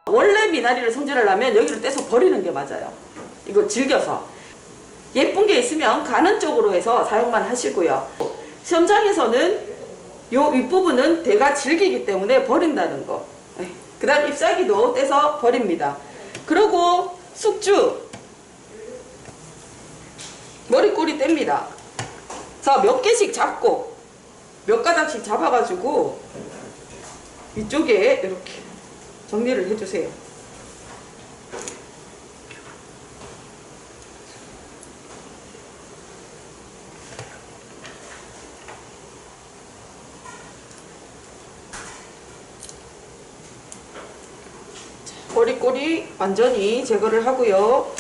원래 미나리를 손질하려면 여기를 떼서 버리는 게 맞아요. 이거 질겨서. 예쁜 게 있으면 가는 쪽으로 해서 사용만 하시고요. 시험장에서는 요 윗부분은 대가 질기기 때문에 버린다는 거. 그 다음 잎사귀도 떼서 버립니다. 그리고 숙주 머리꼬리 뗍니다. 자, 몇 개씩 잡고 몇 가닥씩 잡아가지고 이쪽에 이렇게 정리를 해주세요. 머리꼬리 완전히 제거를 하고요.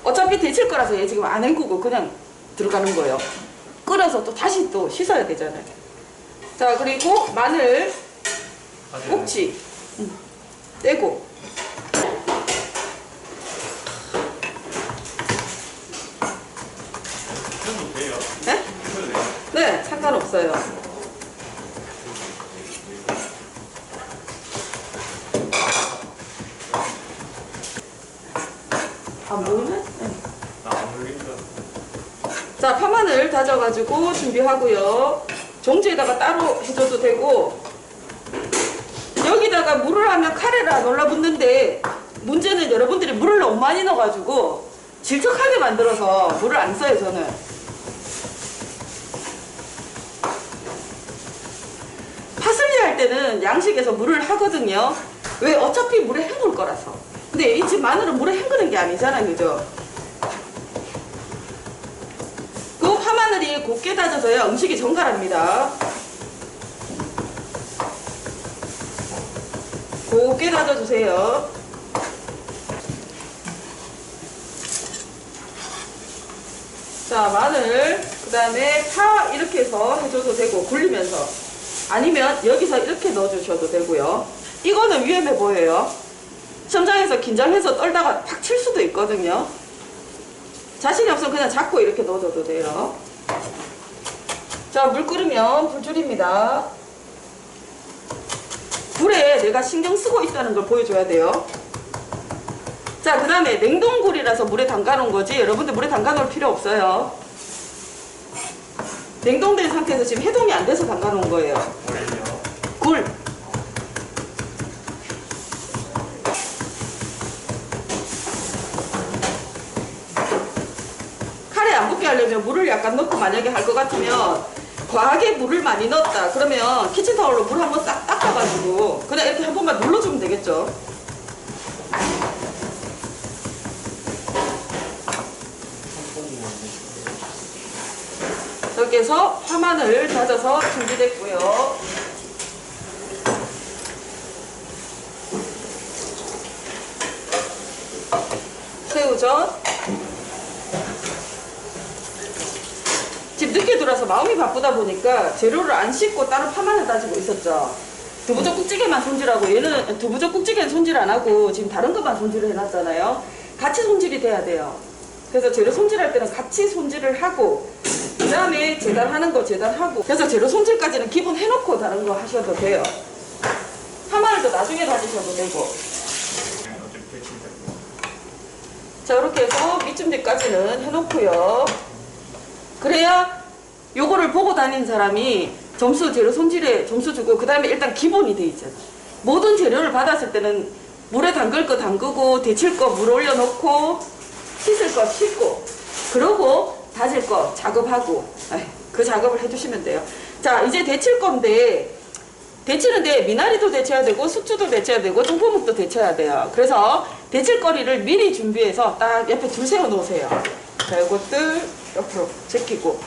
어차피 데칠 거라서 얘 지금 안 헹구고 그냥 들어가는 거예요. 끓여서 또 다시 또 씻어야 되잖아요. 자, 그리고 마늘 꼭지 떼고 네? 네, 상관없어요. 안 보이면? 네. 자, 파마늘 다져가지고 준비하고요. 종지에다가 따로 해줘도 되고, 여기다가 물을 하면 카레를 안 올라붙는데, 문제는 여러분들이 물을 너무 많이 넣어가지고 질척하게 만들어서 물을 안 써요. 저는 파슬리 할 때는 양식에서 물을 하거든요. 왜? 어차피 물에 헹굴 거라서. 근데 이 집 마늘은 물에 헹구는 게 아니잖아요, 그죠? 그 파마늘이 곱게 다져져야 음식이 정갈합니다. 곱게 다져주세요. 자, 마늘, 그 다음에 파 이렇게 해서 해줘도 되고, 굴리면서. 아니면 여기서 이렇게 넣어주셔도 되고요. 이거는 위험해 보여요. 시험장에서 긴장해서 떨다가 팍 칠 수도 있거든요. 자신이 없으면 그냥 잡고 이렇게 넣어줘도 돼요. 자, 물 끓으면 불 줄입니다. 불에 내가 신경 쓰고 있다는 걸 보여줘야 돼요. 자, 그 다음에 냉동굴이라서 물에 담가 놓은 거지 여러분들 물에 담가 놓을 필요 없어요. 냉동된 상태에서 지금 해동이 안 돼서 담가 놓은 거예요. 굴. 카레 안 붓게 하려면 물을 약간 넣고 만약에 할 것 같으면 과하게 물을 많이 넣었다 그러면 키친타올로 물 한번 싹 닦아가지고 그냥 이렇게 한 번만 눌러주면 되겠죠. 이렇게 해서 파마늘 다져서 준비됐고요. 새우젓. 지금 늦게 들어와서 마음이 바쁘다 보니까 재료를 안 씻고 따로 파마늘 다지고 있었죠. 두부젓국찌개만 손질하고 얘는 두부젓국찌개는 손질 안 하고 지금 다른 것만 손질을 해놨잖아요. 같이 손질이 돼야 돼요. 그래서 재료 손질할 때는 같이 손질을 하고 그 다음에 재단하는 거 재단하고 그래서 재료 손질까지는 기본 해놓고 다른 거 하셔도 돼요. 파마늘도 나중에 다지셔도 되고. 자, 이렇게 해서 밑쯤 뒤까지는 해놓고요. 그래야 요거를 보고 다니는 사람이 재료 손질에 점수 주고 그 다음에 일단 기본이 돼 있잖아. 모든 재료를 받았을 때는 물에 담글 거 담그고 데칠 거 물 올려놓고 씻을 거 씻고 그러고 다질 거 작업하고 그 작업을 해주시면 돼요. 자, 이제 데칠 건데 데치는데 미나리도 데쳐야 되고 숙주도 데쳐야 되고 청포묵도 데쳐야 돼요. 그래서 데칠 거리를 미리 준비해서 딱 옆에 줄 세워 놓으세요. 자, 이것들 옆으로 제끼고.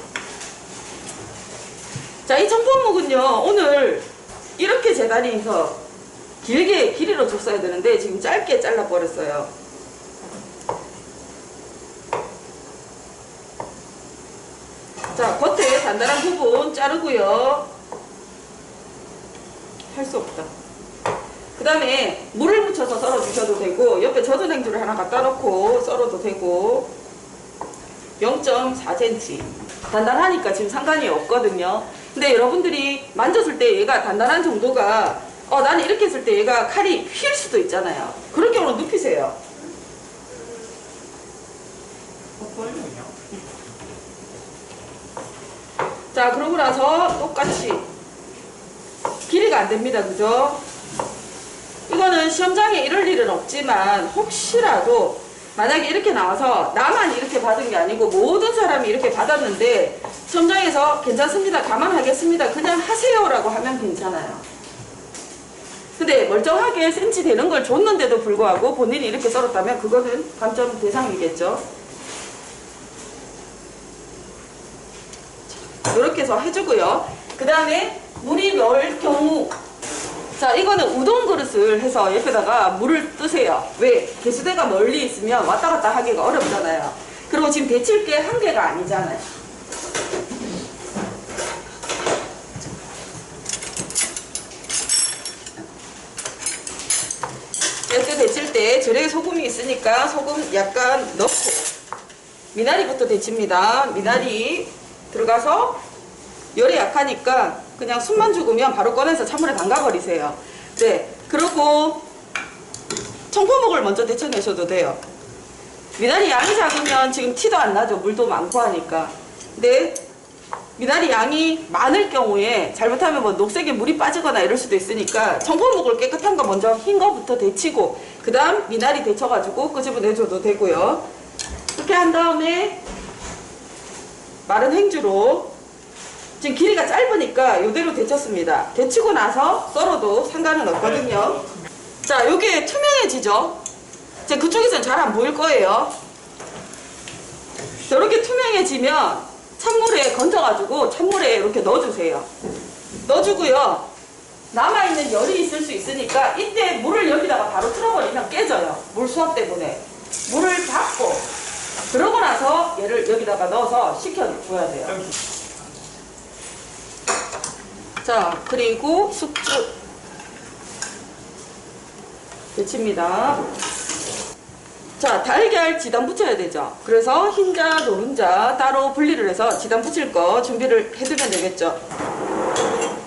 자, 이 청포묵은요 오늘 이렇게 재단이 해서 길게 길이로 줬어야 되는데 지금 짧게 잘라 버렸어요. 자, 겉에 단단한 부분 자르고요. 할 수 없다. 그 다음에 물을 묻혀서 썰어 주셔도 되고 옆에 젖은 행주를 하나 갖다 놓고 썰어도 되고. 0.4cm. 단단하니까 지금 상관이 없거든요. 근데 여러분들이 만졌을 때 얘가 단단한 정도가 나는 이렇게 했을 때 얘가 칼이 휠 수도 있잖아요. 그런 경우는 눕히세요. 자, 그러고 나서 똑같이 길이가 안 됩니다. 그죠? 이거는 시험장에 이럴 일은 없지만 혹시라도 만약에 이렇게 나와서 나만 이렇게 받은 게 아니고 모든 사람이 이렇게 받았는데 시험장에서 괜찮습니다, 감안하겠습니다, 그냥 하세요라고 하면 괜찮아요. 근데 멀쩡하게 센치 되는 걸 줬는데도 불구하고 본인이 이렇게 썰었다면 그거는 감점 대상이겠죠. 이렇게 해서 해주고요. 그 다음에 물이 멸 경우, 자, 이거는 우동 그릇을 해서 옆에다가 물을 뜨세요. 왜? 개수대가 멀리 있으면 왔다 갔다 하기가 어렵잖아요. 그리고 지금 데칠 게 한 개가 아니잖아요. 이렇게 데칠 때 절에 소금이 있으니까 소금 약간 넣고 미나리부터 데칩니다. 미나리 들어가서 열이 약하니까 그냥 숨만 죽으면 바로 꺼내서 찬물에 담가버리세요. 네, 그리고 청포묵을 먼저 데쳐내셔도 돼요. 미나리 양이 작으면 지금 티도 안 나죠. 물도 많고 하니까. 근데 미나리 양이 많을 경우에 잘못하면 뭐 녹색에 물이 빠지거나 이럴 수도 있으니까 청포묵을 깨끗한 거 먼저 흰 거부터 데치고 그 다음 미나리 데쳐가지고 끄집어내줘도 되고요. 그렇게 한 다음에 마른 행주로 지금 길이가 짧으니까 이대로 데쳤습니다. 데치고 나서 썰어도 상관은 없거든요. 자, 이게 투명해지죠? 이제 그쪽에서는 잘 안 보일 거예요. 저렇게 투명해지면 찬물에 건져가지고 찬물에 이렇게 넣어주세요. 넣어주고요. 남아있는 열이 있을 수 있으니까 이때 물을 여기다가 바로 틀어버리면 깨져요. 물 수압 때문에. 물을 닫고 그러고 나서 얘를 여기다가 넣어서 식혀줘야 돼요. 자, 그리고 숙주 데칩니다. 자, 달걀 지단 붙여야 되죠. 그래서 흰자, 노른자 따로 분리를 해서 지단 붙일 거 준비를 해두면 되겠죠.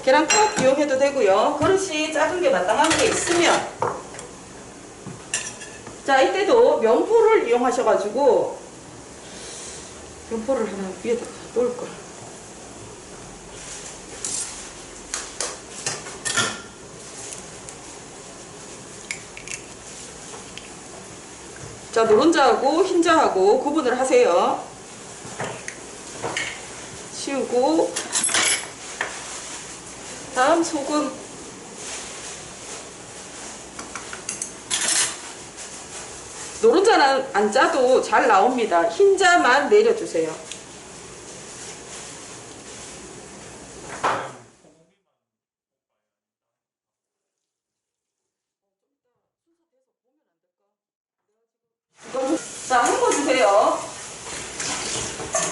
계란 꼭 이용해도 되고요. 그릇이 작은 게 마땅한 게 있으면, 자, 이때도 면포를 이용하셔가지고 면포를 하나 위에다 놓을 걸. 자, 노른자하고 흰자하고 구분을 하세요. 치우고 다음 소금, 노른자는 안 짜도 잘 나옵니다. 흰자만 내려주세요. 자, 헹궈주세요.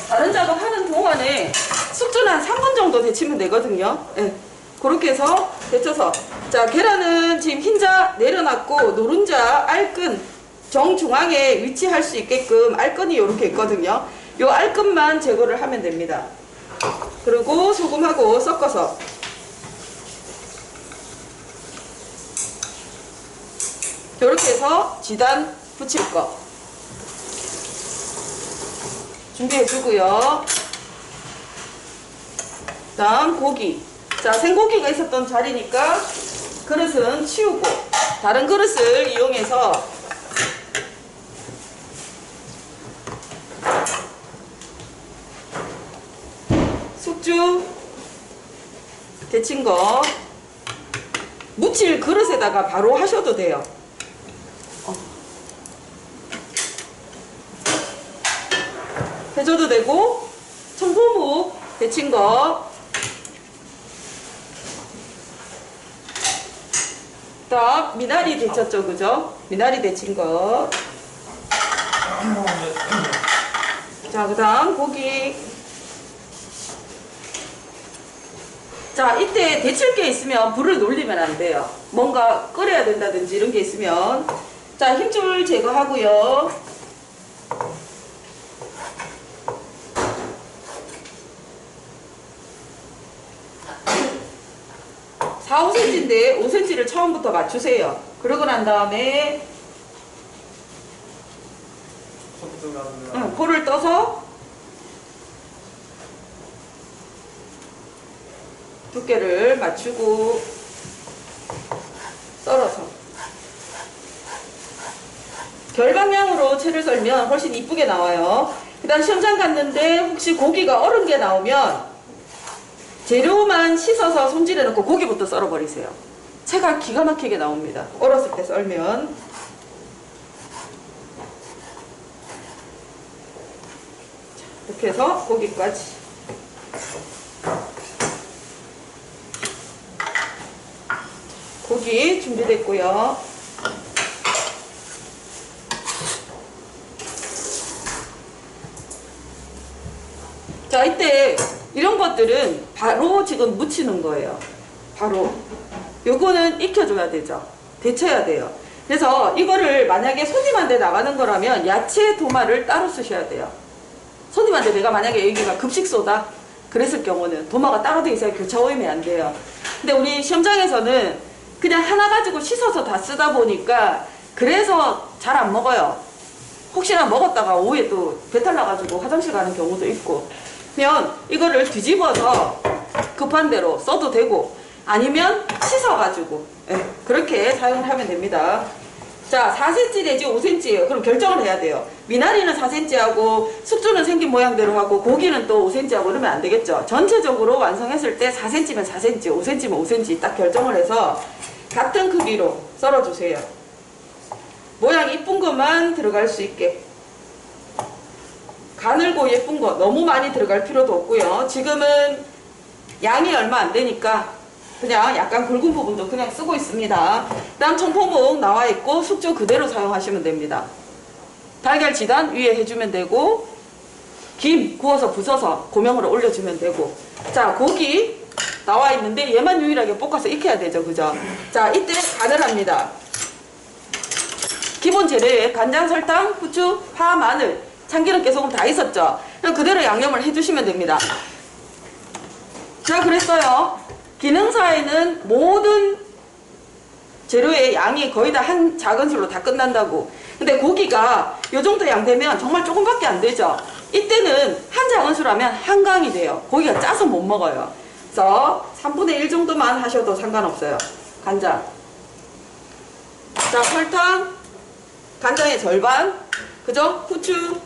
다른 작업하는 동안에 숙주는 한 3분 정도 데치면 되거든요. 네. 그렇게 해서 데쳐서, 자, 계란은 지금 흰자 내려놨고 노른자 알끈 정중앙에 위치할 수 있게끔 알끈이 이렇게 있거든요. 이 알끈만 제거를 하면 됩니다. 그리고 소금하고 섞어서 이렇게 해서 지단 붙일 거 준비해주고요. 다음 고기. 자, 생고기가 있었던 자리니까 그릇은 치우고 다른 그릇을 이용해서 숙주 데친 거 묻힐 그릇에다가 바로 하셔도 돼요. 해줘도 되고, 청포묵 데친 거, 다음 미나리 데쳤죠, 그죠? 미나리 데친 거. 자, 그 다음 고기. 자, 이때 데칠 게 있으면 불을 놀리면 안 돼요. 뭔가 끓여야 된다든지 이런 게 있으면. 자, 힘줄 제거하고요. 4, 5cm인데 5cm를 처음부터 맞추세요. 그러고 난 다음에 볼을 떠서 두께를 맞추고 썰어서 결방향으로 채를 썰면 훨씬 이쁘게 나와요. 그 다음 시험장 갔는데 혹시 고기가 얼은 게 나오면 재료만 씻어서 손질해 놓고 고기부터 썰어버리세요. 채가 기가 막히게 나옵니다. 얼었을 때 썰면. 이렇게 해서 고기까지. 고기 준비됐고요. 자, 이때 이런 것들은 바로 지금 무치는 거예요. 바로. 요거는 익혀줘야 되죠. 데쳐야 돼요. 그래서 이거를 만약에 손님한테 나가는 거라면 야채 도마를 따로 쓰셔야 돼요. 손님한테 내가 만약에 여기가 급식소다 그랬을 경우는 도마가 따로 돼 있어야 교차 오염이 안 돼요. 근데 우리 시험장에서는 그냥 하나 가지고 씻어서 다 쓰다 보니까 그래서 잘 안 먹어요. 혹시나 먹었다가 오후에 또 배탈 나가지고 화장실 가는 경우도 있고. 그러면 이거를 뒤집어서 급한 대로 써도 되고 아니면 씻어가지고 그렇게 사용을 하면 됩니다. 자, 4cm 내지 5cm예요. 그럼 결정을 해야 돼요. 미나리는 4cm하고 숙주는 생긴 모양대로 하고 고기는 또 5cm하고 그러면 안 되겠죠. 전체적으로 완성했을 때 4cm면 4cm, 5cm면 5cm 딱 결정을 해서 같은 크기로 썰어주세요. 모양 이쁜 것만 들어갈 수 있게. 가늘고 예쁜 거 너무 많이 들어갈 필요도 없고요. 지금은 양이 얼마 안 되니까 그냥 약간 굵은 부분도 그냥 쓰고 있습니다. 다음 청포묵 나와 있고 숙주 그대로 사용하시면 됩니다. 달걀 지단 위에 해주면 되고 김 구워서 부숴서 고명으로 올려주면 되고. 자, 고기 나와 있는데 얘만 유일하게 볶아서 익혀야 되죠. 그죠? 자, 이때 간을 합니다. 기본 재료에 간장, 설탕, 후추, 파, 마늘, 참기름, 깨소금 다 있었죠. 그럼 그대로 양념을 해주시면 됩니다. 제가 그랬어요. 기능사에는 모든 재료의 양이 거의 다 한 작은 술로 다 끝난다고. 근데 고기가 요 정도 양 되면 정말 조금밖에 안 되죠. 이때는 한 작은 술 하면 한강이 돼요. 고기가 짜서 못 먹어요. 그래서 3분의 1 정도만 하셔도 상관없어요. 간장. 자, 설탕. 간장의 절반. 그죠? 후추.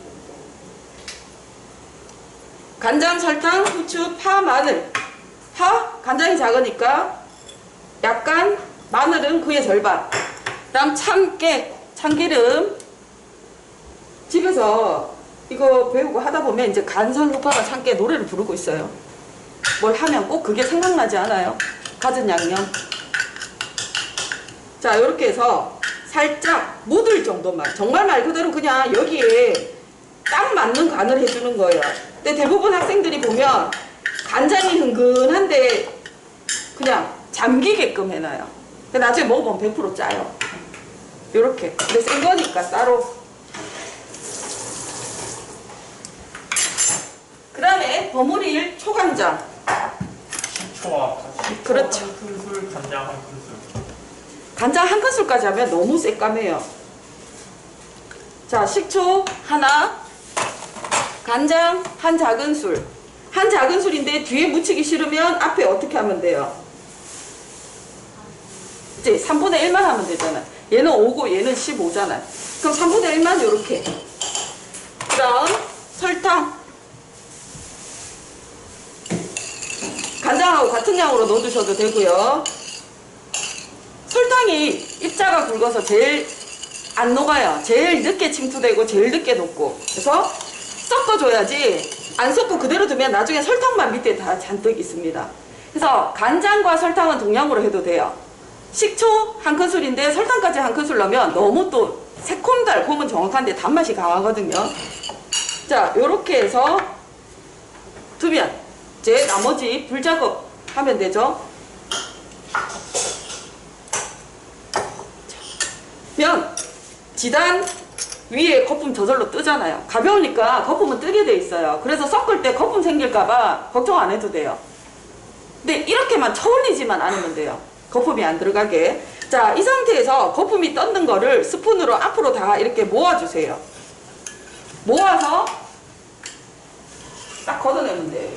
간장, 설탕, 후추, 파, 마늘. 파, 간장이 작으니까 약간, 마늘은 그의 절반. 그 다음 참깨, 참기름. 집에서 이거 배우고 하다 보면 이제 간선 오빠가 참깨 노래를 부르고 있어요. 뭘 하면 꼭 그게 생각나지 않아요? 갖은 양념. 자, 이렇게 해서 살짝 묻을 정도만. 정말 말 그대로 그냥 여기에 딱 맞는 간을 해주는 거예요. 근데 대부분 학생들이 보면 간장이 흥근한데 그냥 잠기게끔 해놔요. 근데 나중에 먹어보면 100% 짜요. 요렇게. 근데 센 거니까 따로. 그 다음에 버무릴 초간장. 식초와 그렇죠. 한 큰술, 간장 한 큰술. 간장 한 큰술까지 하면 너무 새까매요. 자, 식초 하나, 간장 한 작은술. 한 작은술인데 뒤에 묻히기 싫으면 앞에 어떻게 하면 돼요? 이제 3분의 1만 하면 되잖아. 얘는 5고 얘는 15잖아. 그럼 3분의 1만 이렇게. 그 다음 설탕. 간장하고 같은 양으로 넣어주셔도 되고요. 설탕이 입자가 굵어서 제일 안 녹아요. 제일 늦게 침투되고 제일 늦게 녹고. 그래서 섞어줘야지 안 섞고 그대로 두면 나중에 설탕만 밑에 다 잔뜩 있습니다. 그래서 간장과 설탕은 동량으로 해도 돼요. 식초 한 큰술인데 설탕까지 한 큰술 넣으면 너무 또 새콤달콤은 정확한데 단맛이 강하거든요. 자, 요렇게 해서 두면 이제 나머지 불작업 하면 되죠. 면 지단 위에 거품 저절로 뜨잖아요. 가벼우니까 거품은 뜨게 돼 있어요. 그래서 섞을 때 거품 생길까봐 걱정 안 해도 돼요. 근데 이렇게만 쳐올리지만 않으면 돼요. 거품이 안 들어가게. 자, 이 상태에서 거품이 떴는 거를 스푼으로 앞으로 다 이렇게 모아주세요. 모아서 딱 걷어내면 돼요.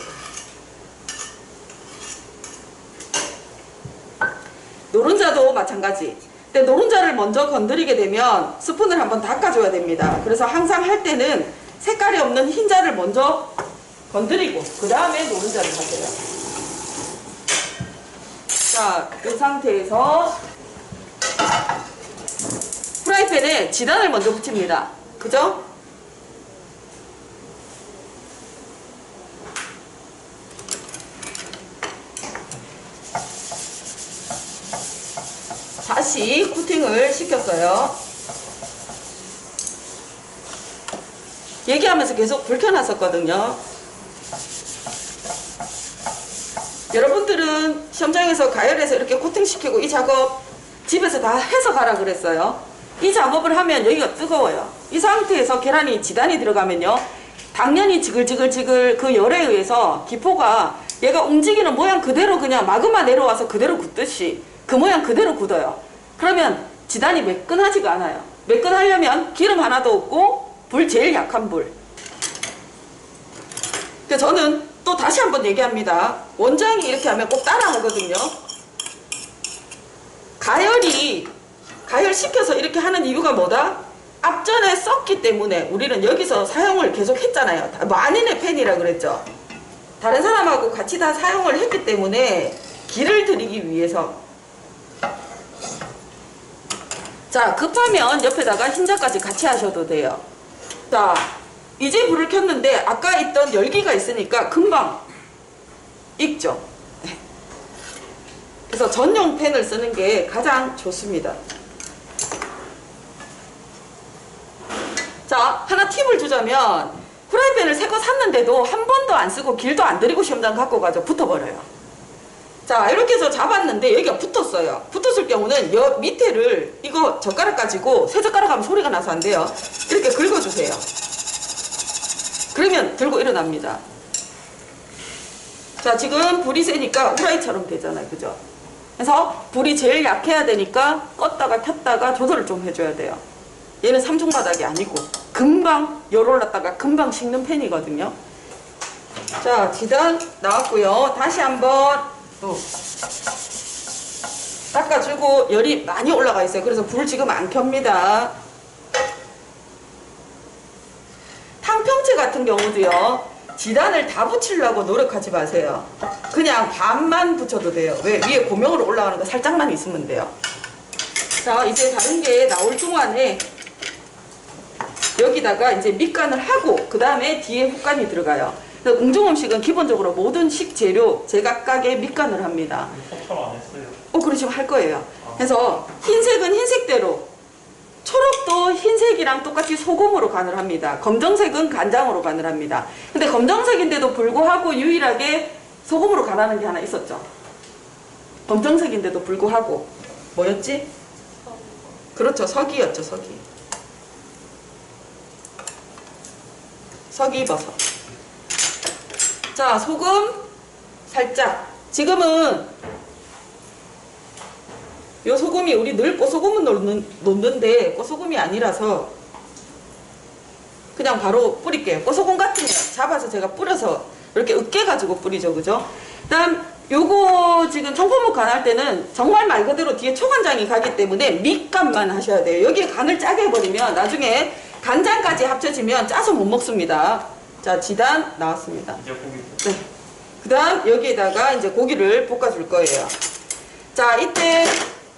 노른자도 마찬가지. 근데 노른자를 먼저 건드리게 되면 스푼을 한번 닦아줘야 됩니다. 그래서 항상 할 때는 색깔이 없는 흰자를 먼저 건드리고 그 다음에 노른자를 하세요. 자, 이 상태에서 프라이팬에 지단을 먼저 붙입니다. 그죠? 다시 코팅을 시켰어요. 얘기하면서 계속 불 켜놨었거든요. 여러분들은 시험장에서 가열해서 이렇게 코팅시키고 이 작업 집에서 다 해서 가라 그랬어요. 이 작업을 하면 여기가 뜨거워요. 이 상태에서 계란이 지단이 들어가면요, 당연히 지글지글지글 그 열에 의해서 기포가 얘가 움직이는 모양 그대로 그냥 마그마 내려와서 그대로 굳듯이 그 모양 그대로 굳어요. 그러면 지단이 매끈하지가 않아요. 매끈하려면 기름 하나도 없고 불 제일 약한 불. 그래서 저는 또 다시 한번 얘기합니다. 원장이 이렇게 하면 꼭 따라 하거든요. 가열시켜서 이렇게 하는 이유가 뭐다? 앞전에 썼기 때문에 우리는 여기서 사용을 계속 했잖아요. 만인의 팬이라 그랬죠. 다른 사람하고 같이 다 사용을 했기 때문에 기를 들이기 위해서. 자, 급하면 옆에다가 흰자까지 같이 하셔도 돼요. 자, 이제 불을 켰는데 아까 있던 열기가 있으니까 금방 익죠. 네. 그래서 전용 팬을 쓰는 게 가장 좋습니다. 자, 하나 팁을 주자면 프라이팬을 새 거 샀는데도 한 번도 안 쓰고 길도 안 들이고 시험장 갖고 가죠. 붙어버려요. 자, 이렇게 해서 잡았는데 여기가 붙었어요. 붙었을 경우는 여 밑에를 이거 젓가락 가지고 세 젓가락 하면 소리가 나서 안 돼요. 이렇게 긁어주세요. 그러면 들고 일어납니다. 자, 지금 불이 세니까 후라이처럼 되잖아요. 그죠? 그래서 불이 제일 약해야 되니까 껐다가 켰다가 조절을 좀 해줘야 돼요. 얘는 삼중바닥이 아니고 금방 열 올랐다가 금방 식는 팬이거든요. 자, 지단 나왔고요. 다시 한번 또 닦아주고 열이 많이 올라가 있어요. 그래서 불을 지금 안 켭니다. 탕평채 같은 경우도요, 지단을 다 붙이려고 노력하지 마세요. 그냥 반만 붙여도 돼요. 왜? 위에 고명으로 올라가는 거 살짝만 있으면 돼요. 자, 이제 다른 게 나올 동안에 여기다가 이제 밑간을 하고 그 다음에 뒤에 훅간이 들어가요. 그래서 궁중음식은 기본적으로 모든 식재료 제각각의 밑간을 합니다. 포털 안 했어요. 그럼 지금 할 거예요. 그래서 흰색은 흰색대로, 초록도 흰색이랑 똑같이 소금으로 간을 합니다. 검정색은 간장으로 간을 합니다. 근데 검정색인데도 불구하고 유일하게 소금으로 간하는 게 하나 있었죠. 검정색인데도 불구하고 뭐였지? 그렇죠, 서기였죠. 서기버섯. 자, 소금 살짝. 지금은 요 소금이 우리 늘 꽃소금은 놓는데 꽃소금이 아니라서 그냥 바로 뿌릴게요. 꽃소금 같으면 잡아서 제가 뿌려서 이렇게 으깨가지고 뿌리죠. 그죠? 그 다음 요거 지금 청포묵 간할 때는 정말 말 그대로 뒤에 초간장이 가기 때문에 밑간만 하셔야 돼요. 여기에 간을 짜게 해버리면 나중에 간장까지 합쳐지면 짜서 못 먹습니다. 자, 지단 나왔습니다. 이제 고기. 네. 그 다음 여기에다가 이제 고기를 볶아줄 거예요. 자, 이때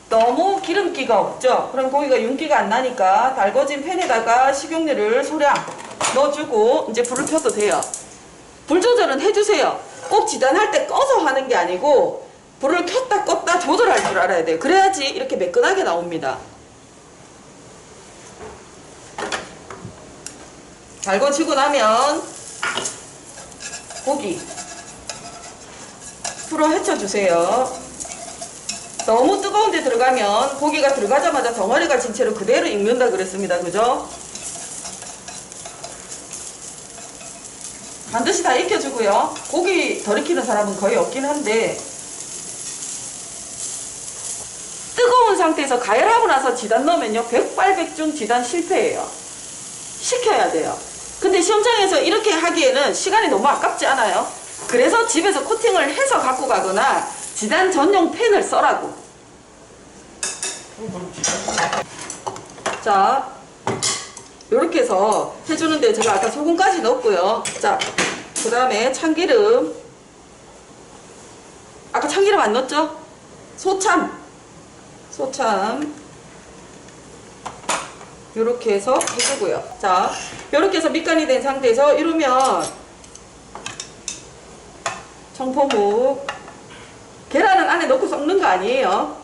너무 기름기가 없죠? 그럼 고기가 윤기가 안 나니까 달궈진 팬에다가 식용유를 소량 넣어주고 이제 불을 켜도 돼요. 불 조절은 해주세요. 꼭 지단할 때 꺼서 하는 게 아니고 불을 켰다 껐다 조절할 줄 알아야 돼요. 그래야지 이렇게 매끈하게 나옵니다. 달궈지고 나면 고기 풀어 헤쳐주세요. 너무 뜨거운 데 들어가면 고기가 들어가자마자 덩어리가 진 채로 그대로 익는다 그랬습니다. 그죠? 반드시 다 익혀주고요. 고기 덜 익히는 사람은 거의 없긴 한데 상태에서 가열하고 나서 지단 넣으면요, 백발백중 지단 실패예요. 식혀야 돼요. 근데 시험장에서 이렇게 하기에는 시간이 너무 아깝지 않아요? 그래서 집에서 코팅을 해서 갖고 가거나 지단 전용 팬을 써라고. 자, 요렇게 해서 해주는데 제가 아까 소금까지 넣었고요. 자, 그 다음에 참기름. 아까 참기름 안 넣었죠? 소참. 요렇게 해서 해주고요. 자, 요렇게 해서 밑간이 된 상태에서 이러면 청포묵. 계란은 안에 넣고 섞는 거 아니에요.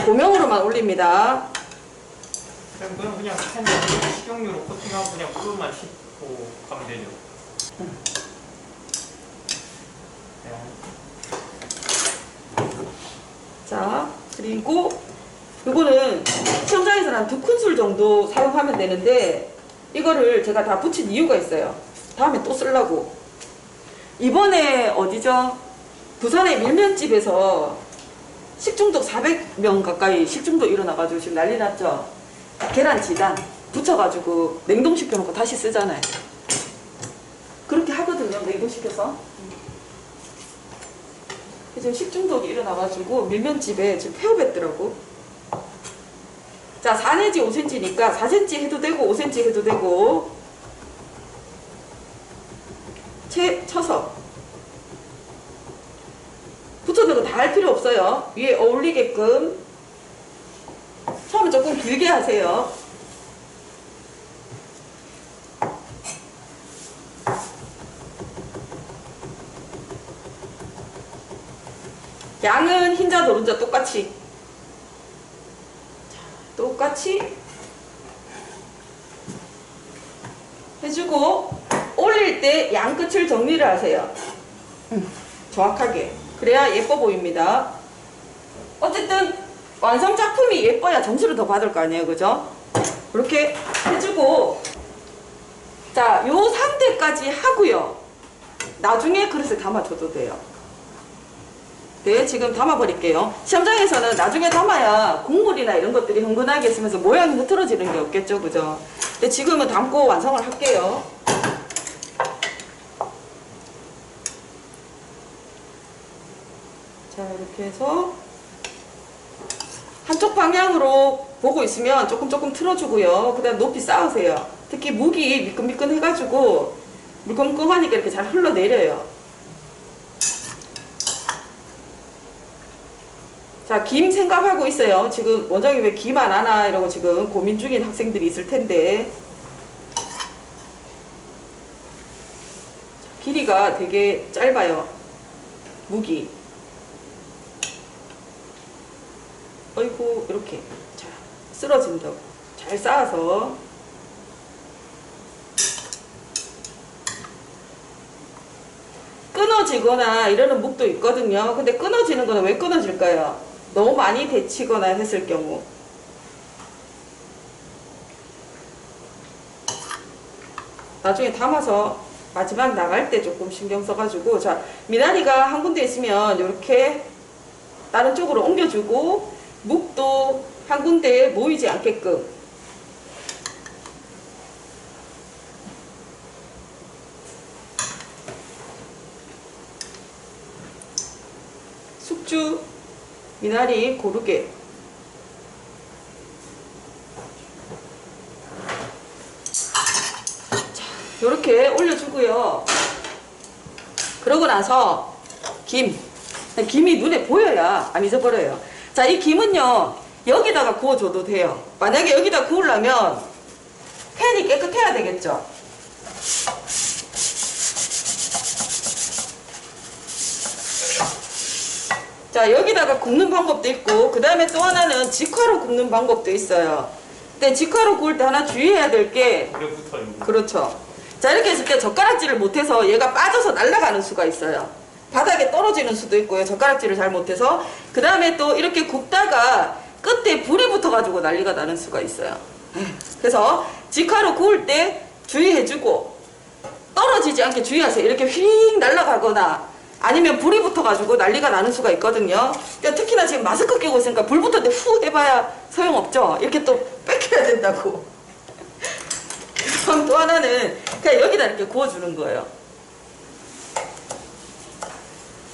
고명으로만 올립니다. 그냥 식용유로 코팅하고 그냥 꿀만 씻고 가면 되죠. 자, 그리고 요거는 시험장에서는 한 2큰술 정도 사용하면 되는데 이거를 제가 다 붙인 이유가 있어요. 다음에 또 쓰려고. 이번에 어디죠? 부산의 밀면집에서 식중독 400명 가까이 식중독 일어나가지고 지금 난리 났죠? 계란 지단 붙여가지고 냉동시켜놓고 다시 쓰잖아요. 그렇게 하거든요, 냉동시켜서. 지금 식중독이 일어나가지고 밀면집에 지금 폐업했더라고. 자, 4 내지 5cm니까 4cm 해도 되고 5cm 해도 되고 쳐서 붙여두고 다 할 필요 없어요. 위에 어울리게끔 처음에 조금 길게 하세요. 양은 흰자 노른자 똑같이 해주고 올릴 때 양 끝을 정리를 하세요. 정확하게. 그래야 예뻐 보입니다. 어쨌든 완성 작품이 예뻐야 점수를 더 받을 거 아니에요, 그죠? 이렇게 해주고, 자, 요 상태까지 하고요. 나중에 그릇에 담아줘도 돼요. 네, 지금 담아버릴게요. 시험장에서는 나중에 담아야 국물이나 이런 것들이 흥건하게 있으면서 모양이 흐트러지는 게 없겠죠, 그죠? 근데 지금은 담고 완성을 할게요. 자, 이렇게 해서 한쪽 방향으로 보고 있으면 조금 틀어주고요. 그 다음 높이 쌓으세요. 특히 묵이 미끈미끈 해가지고 물컹물컹하니까 이렇게 잘 흘러내려요. 자, 김 생각하고 있어요. 지금 원장님 왜 김 안 하나 이러고 지금 고민 중인 학생들이 있을 텐데, 길이가 되게 짧아요, 묵이. 어이구, 이렇게 자, 쓰러진다고 잘 쌓아서. 끊어지거나 이러는 묵도 있거든요. 근데 끊어지는 거는 왜 끊어질까요? 너무 많이 데치거나 했을 경우. 나중에 담아서 마지막 나갈 때 조금 신경 써가지고. 자, 미나리가 한 군데 있으면 이렇게 다른 쪽으로 옮겨주고 묵도 한 군데에 모이지 않게끔. 숙주, 미나리 고르게. 자, 요렇게 올려주고요. 그러고 나서 김이 눈에 보여야 안 잊어버려요. 자, 이 김은요, 여기다가 구워줘도 돼요. 만약에 여기다 구우려면 팬이 깨끗해야 되겠죠. 자, 여기다가 굽는 방법도 있고, 그 다음에 또 하나는 직화로 굽는 방법도 있어요. 근데 직화로 구울 때 하나 주의해야 될 게, 그렇죠. 자, 이렇게 했을 때 젓가락질을 못해서 얘가 빠져서 날아가는 수가 있어요. 바닥에 떨어지는 수도 있고요, 젓가락질을 잘 못해서. 그 다음에 또 이렇게 굽다가 끝에 불이 붙어가지고 난리가 나는 수가 있어요. 그래서 직화로 구울 때 주의해주고, 떨어지지 않게 주의하세요. 이렇게 휙 날아가거나 아니면 불이 붙어가지고 난리가 나는 수가 있거든요. 그러니까 특히나 지금 마스크 끼고 있으니까 불 붙었는데 후 해봐야 소용없죠. 이렇게 또 뺏겨야 된다고. 그럼 또 하나는 그냥 여기다 이렇게 구워주는 거예요.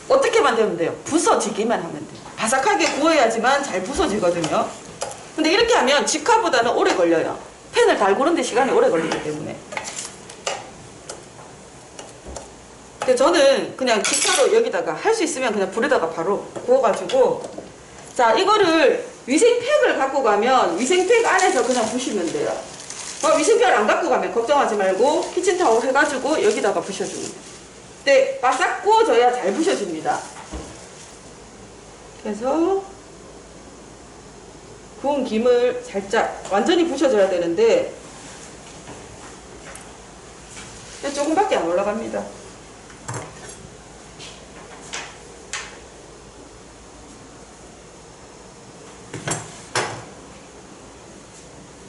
어떻게만 되면 돼요? 부서지기만 하면 돼요. 바삭하게 구워야지만 잘 부서지거든요. 근데 이렇게 하면 직화보다는 오래 걸려요. 팬을 달구는데 시간이 오래 걸리기 때문에. 근데 저는 그냥 직화로 여기다가 할 수 있으면 그냥 불에다가 바로 구워가지고, 자, 이거를 위생팩을 갖고 가면 위생팩 안에서 그냥 부시면 돼요. 위생팩을 안 갖고 가면 걱정하지 말고 키친타올 해가지고 여기다가 부셔주면 돼요. 근데 바싹 구워져야 잘 부셔집니다. 그래서 구운 김을 살짝 완전히 부셔줘야 되는데 조금밖에 안 올라갑니다.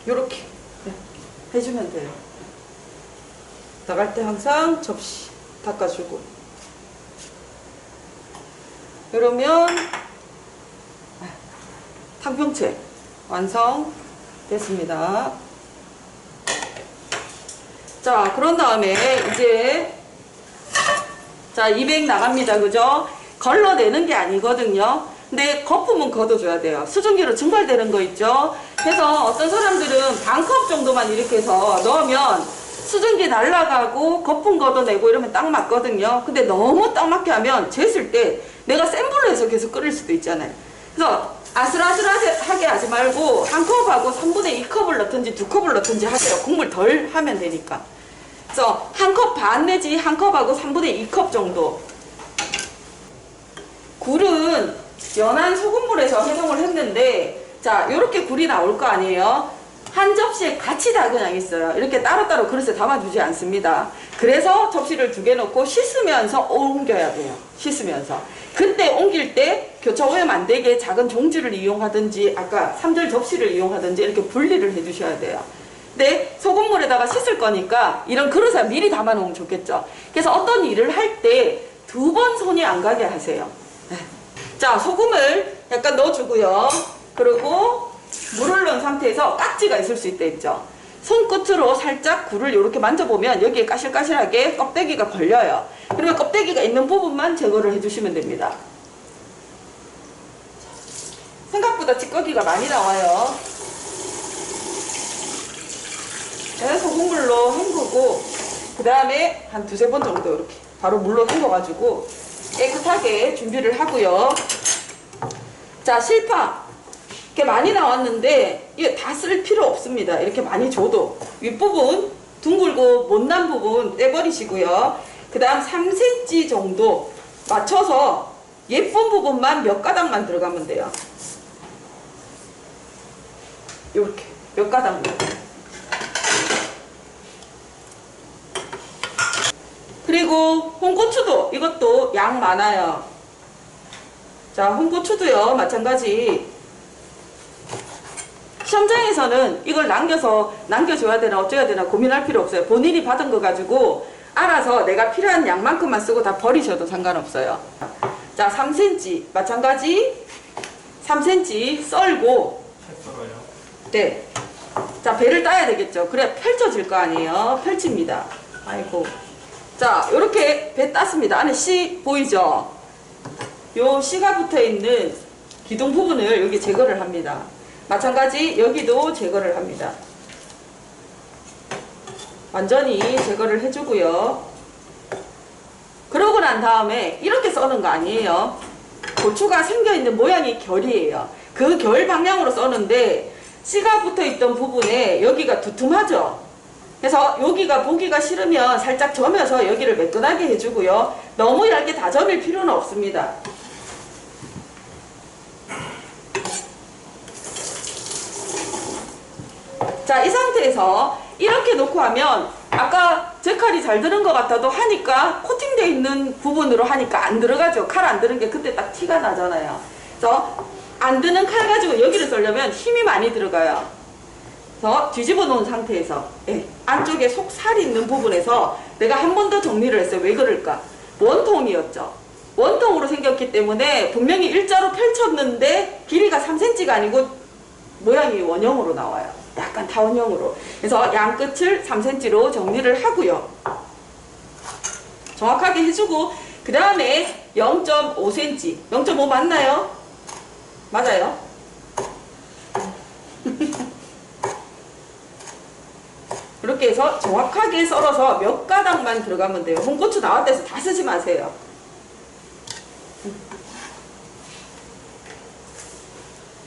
요렇게 해주면 돼요. 나갈 때 항상 접시 닦아주고. 그러면 탕평채 완성됐습니다. 자, 그런 다음에 이제 자, 200 나갑니다. 그죠? 걸러내는 게 아니거든요. 근데 거품은 걷어줘야 돼요. 수증기로 증발되는 거 있죠? 그래서 어떤 사람들은 반컵 정도만 이렇게 해서 넣으면 수증기 날아가고 거품 걷어내고 이러면 딱 맞거든요. 근데 너무 딱 맞게 하면 쟀을 때 내가 센 불로 해서 계속 끓일 수도 있잖아요. 그래서 아슬아슬하게 하지 말고 한 컵하고 3분의 2컵을 넣든지 2컵을 넣든지 하세요. 국물 덜 하면 되니까. 그래서 한 컵 반 내지 한 컵하고 3분의 2컵 정도. 굴은 연한 소금물에서 해동을 했는데, 자, 요렇게 굴이 나올 거 아니에요? 한 접시에 같이 다 그냥 있어요. 이렇게 따로따로 그릇에 담아주지 않습니다. 그래서 접시를 2개 넣고 씻으면서 옮겨야 돼요. 씻으면서. 그때 옮길 때 교차 오염 안 되게 작은 종지를 이용하든지 아까 3절 접시를 이용하든지 이렇게 분리를 해주셔야 돼요. 근데 소금물에다가 씻을 거니까 이런 그릇에 미리 담아 놓으면 좋겠죠. 그래서 어떤 일을 할 때 2번 손이 안 가게 하세요. 자, 소금을 약간 넣어주고요. 그리고 물을 넣은 상태에서 깍지가 있을 수 있다 했죠. 손끝으로 살짝 굴을 이렇게 만져보면 여기에 까실까실하게 껍데기가 걸려요. 그러면 껍데기가 있는 부분만 제거를 해주시면 됩니다. 생각보다 찌꺼기가 많이 나와요. 네, 소금물로 헹구고 그 다음에 한 2-3번 정도 이렇게 바로 물로 헹궈가지고 깨끗하게 준비를 하고요. 자, 실파 이렇게 많이 나왔는데 이게 다 쓸 필요 없습니다. 이렇게 많이 줘도 윗부분 둥글고 못난 부분 떼버리시고요. 그 다음 3cm 정도 맞춰서 예쁜 부분만 몇 가닥만 들어가면 돼요. 이렇게 몇 가닥만. 그리고 홍고추도 이것도 양 많아요. 자, 홍고추도요 마찬가지. 시험장에서는 이걸 남겨줘야 되나 어쩌야 되나 고민할 필요 없어요. 본인이 받은 거 가지고 알아서 내가 필요한 양만큼만 쓰고 다 버리셔도 상관없어요. 자, 3cm 마찬가지 3cm 썰고. 네. 자, 배를 따야 되겠죠. 그래 펼쳐질 거 아니에요. 펼칩니다. 아이고. 자, 요렇게 배 땄습니다. 안에 씨 보이죠? 요 씨가 붙어 있는 기둥 부분을 여기 제거를 합니다. 마찬가지 여기도 제거를 합니다. 완전히 제거를 해주고요. 그러고 난 다음에 이렇게 써는 거 아니에요. 고추가 생겨있는 모양이 결이에요. 그 결 방향으로 써는데 씨가 붙어있던 부분에 여기가 두툼하죠. 그래서 여기가 보기가 싫으면 살짝 저면서 여기를 매끈하게 해주고요. 너무 얇게 다 저밀 필요는 없습니다. 자, 이 상태에서 이렇게 놓고 하면 아까 제 칼이 잘 드는 것 같아도 하니까 코팅되어 있는 부분으로 하니까 안 들어가죠. 칼 안 드는 게 그때 딱 티가 나잖아요. 그래서 안 드는 칼 가지고 여기를 썰려면 힘이 많이 들어가요. 그래서 뒤집어 놓은 상태에서 안쪽에 속살이 있는 부분에서 내가 한 번 더 정리를 했어요. 왜 그럴까? 원통이었죠. 원통으로 생겼기 때문에 분명히 일자로 펼쳤는데 길이가 3cm가 아니고 모양이 원형으로 나와요. 약간 타원형으로. 그래서 양 끝을 3cm로 정리를 하고요. 정확하게 해주고 그 다음에 0.5cm 0.5 맞나요? 맞아요. 이렇게 해서 정확하게 썰어서 몇 가닥만 들어가면 돼요. 홍고추 나왔다 해서 다 쓰지 마세요.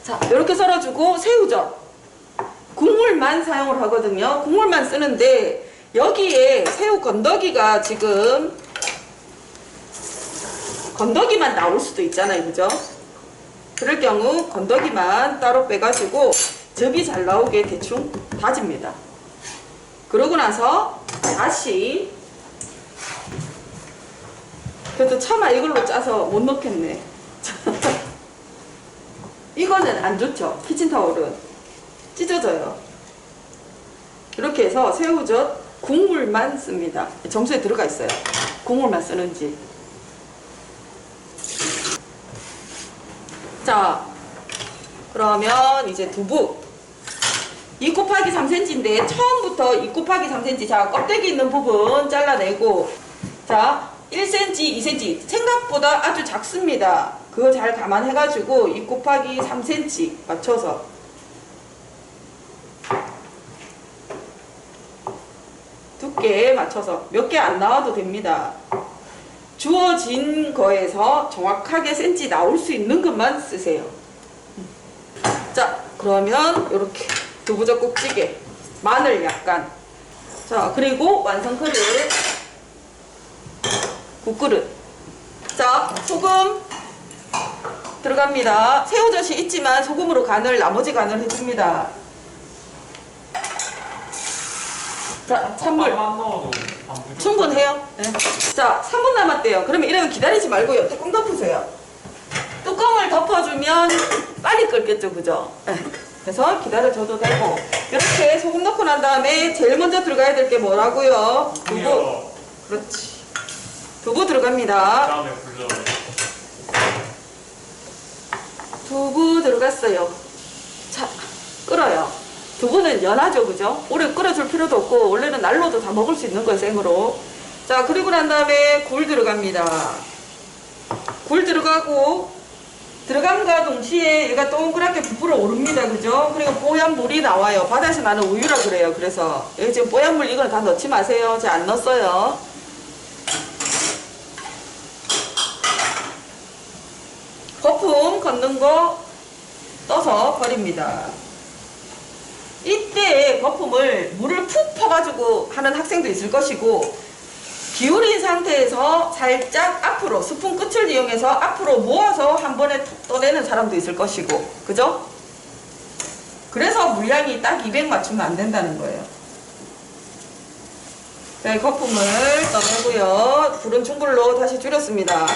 자, 이렇게 썰어주고 새우젓 국물만 사용을 하거든요. 국물만 쓰는데 여기에 새우 건더기가 지금 건더기만 나올 수도 있잖아요. 그죠? 그럴 경우 건더기만 따로 빼가지고 즙이 잘 나오게 대충 다집니다. 그러고 나서 다시 그래도 차마 이걸로 짜서 못 넣겠네. 이거는 안 좋죠. 키친타올은 찢어져요. 이렇게 해서 새우젓 국물만 씁니다. 점수에 들어가 있어요. 국물만 쓰는지. 자, 그러면 이제 두부 2 곱하기 3cm인데 처음부터 2 곱하기 3cm 자 껍데기 있는 부분 잘라내고 자 1cm, 2cm 생각보다 아주 작습니다. 그거 잘 감안해가지고 2 곱하기 3cm 맞춰서 두께 맞춰서 몇 개 안 나와도 됩니다. 주어진 거에서 정확하게 cm 나올 수 있는 것만 쓰세요. 자, 그러면 이렇게 두부젓국찌개 마늘 약간 자 그리고 완성 그릇 국그릇 자 소금 들어갑니다. 새우젓이 있지만 소금으로 간을 나머지 간을 해줍니다. 자 찬물 밥만 넣어도 안 부족해. 충분해요. 네. 자 3분 남았대요. 그러면 이러면 기다리지 말고요. 뚜껑 덮으세요. 뚜껑을 덮어주면 빨리 끓겠죠. 그죠? 네. 그래서 기다려줘도 되고 이렇게 소금 넣고 난 다음에 제일 먼저 들어가야 될 게 뭐라고요? 두부. 그렇지. 두부 들어갑니다. 그다음에 불러. 두부 들어갔어요. 자, 끓어요. 두부는 연하죠, 그죠? 오래 끓여줄 필요도 없고 원래는 날로도 다 먹을 수 있는 거예요, 생으로. 자, 그리고 난 다음에 굴 들어갑니다. 굴 들어가고 들어감과 동시에 얘가 동그랗게 부풀어 오릅니다, 그죠? 그리고 뽀얀 물이 나와요. 바다에서 나는 우유라 그래요. 그래서 여기 지금 뽀얀 물 이건 다 넣지 마세요. 제가 안 넣었어요. 거품 걷는 거 떠서 버립니다. 이때 거품을 물을 푹 퍼가지고 하는 학생도 있을 것이고 기울인 상태에서 살짝 앞으로 스푼 끝을 이용해서 앞으로 모아서 한 번에 툭 떠내는 사람도 있을 것이고 그죠? 그래서 물량이 딱 200 맞추면 안 된다는 거예요. 네, 거품을 떠내고요. 불은 중불로 다시 줄였습니다.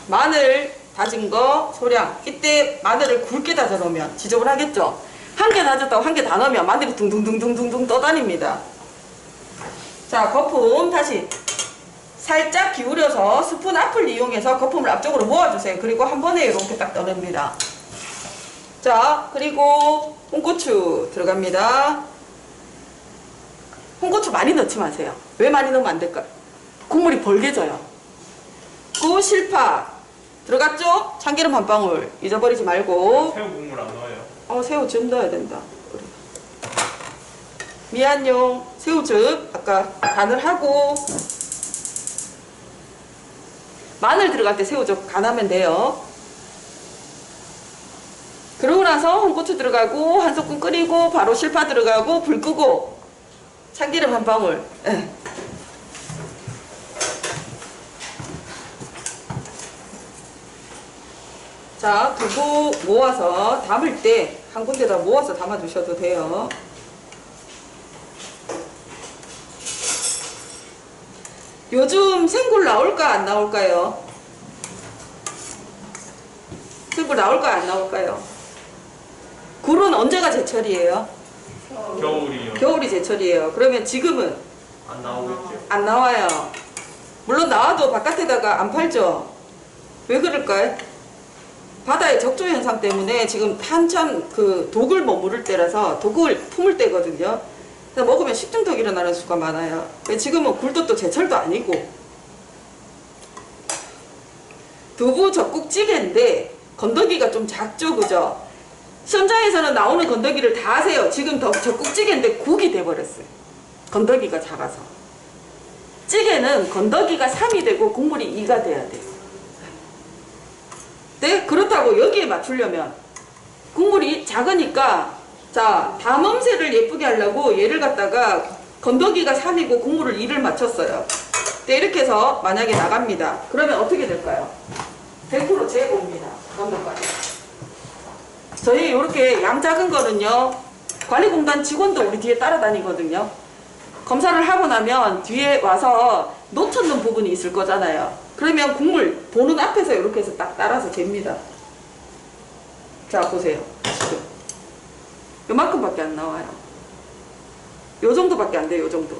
마늘 다진 거 소량. 이때 마늘을 굵게 다져 놓으면 지저분하겠죠? 한 개 다졌다고 한 개 다 넣으면 마늘이 둥둥둥둥둥 떠다닙니다. 자, 거품 다시 살짝 기울여서 스푼 앞을 이용해서 거품을 앞쪽으로 모아주세요. 그리고 한 번에 이렇게 딱 떠냅니다. 자, 그리고 홍고추 들어갑니다. 홍고추 많이 넣지 마세요. 왜 많이 넣으면 안 될까요? 국물이 벌게져요. 그 실파 들어갔죠? 참기름 한 방울 잊어버리지 말고. 새우 국물 안 넣어요. 새우즙 넣어야 된다. 미안요. 새우즙 아까 간을 하고 마늘 들어갈 때 새우즙 간하면 돼요. 그러고 나서 홍고추 들어가고 한 소끔 끓이고 바로 실파 들어가고 불 끄고 참기름 한 방울. 자, 두부 모아서 담을 때 한 군데다 모아서 담아 두셔도 돼요. 요즘 생굴 나올까 안 나올까요? 생굴 나올까 안 나올까요? 굴은 언제가 제철이에요? 겨울이요. 겨울이 제철이에요. 그러면 지금은 안 나오겠죠. 안 나와요. 물론 나와도 바깥에다가 안 팔죠. 왜 그럴까요? 바다의 적조 현상 때문에 지금 한참 그 독을 머무를 때라서 독을 품을 때거든요. 그래서 먹으면 식중독 일어나는 수가 많아요. 지금은 굴도 또 제철도 아니고. 두부 젓국찌개인데 건더기가 좀 작죠, 그죠? 시험장에서는 나오는 건더기를 다 하세요. 지금 젓국찌개인데 국이 돼버렸어요. 건더기가 작아서. 찌개는 건더기가 3이 되고 국물이 2가 돼야 돼요. 네, 그렇다고 여기에 맞추려면 국물이 작으니까 자, 담음새를 예쁘게 하려고 얘를 갖다가 건더기가 3이고 국물을 2를 맞췄어요. 네, 이렇게 해서 만약에 나갑니다. 그러면 어떻게 될까요? 100% 재고입니다. 감독관이. 저희 이렇게 양 작은 거는요, 관리공단 직원도 우리 뒤에 따라다니거든요. 검사를 하고 나면 뒤에 와서 놓쳤는 부분이 있을 거잖아요. 그러면 국물 보는 앞에서 이렇게 해서 딱 따라서 잽니다. 자, 보세요. 지금 요만큼밖에 안 나와요. 요 정도밖에 안 돼요. 요 정도.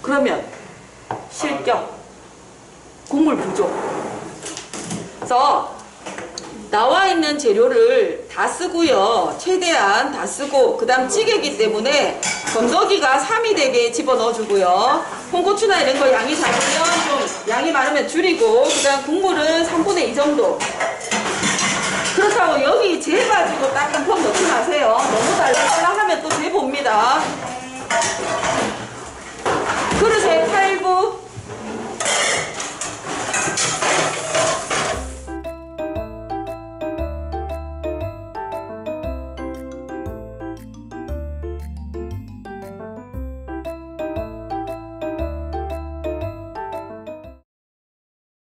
그러면 실격, 국물 부족. 그래서 나와 있는 재료를 다 쓰고요. 최대한 다 쓰고, 그 다음 찌개기 때문에 건더기가 3이 되게 집어넣어 주고요. 홍고추나 이런 거 양이 작으면 좀, 양이 많으면 줄이고, 그 다음 국물은 3분의 2 정도. 그렇다고 여기 재가지고 딱 한 번 넣지 마세요. 너무 달달하면 또 재봅니다.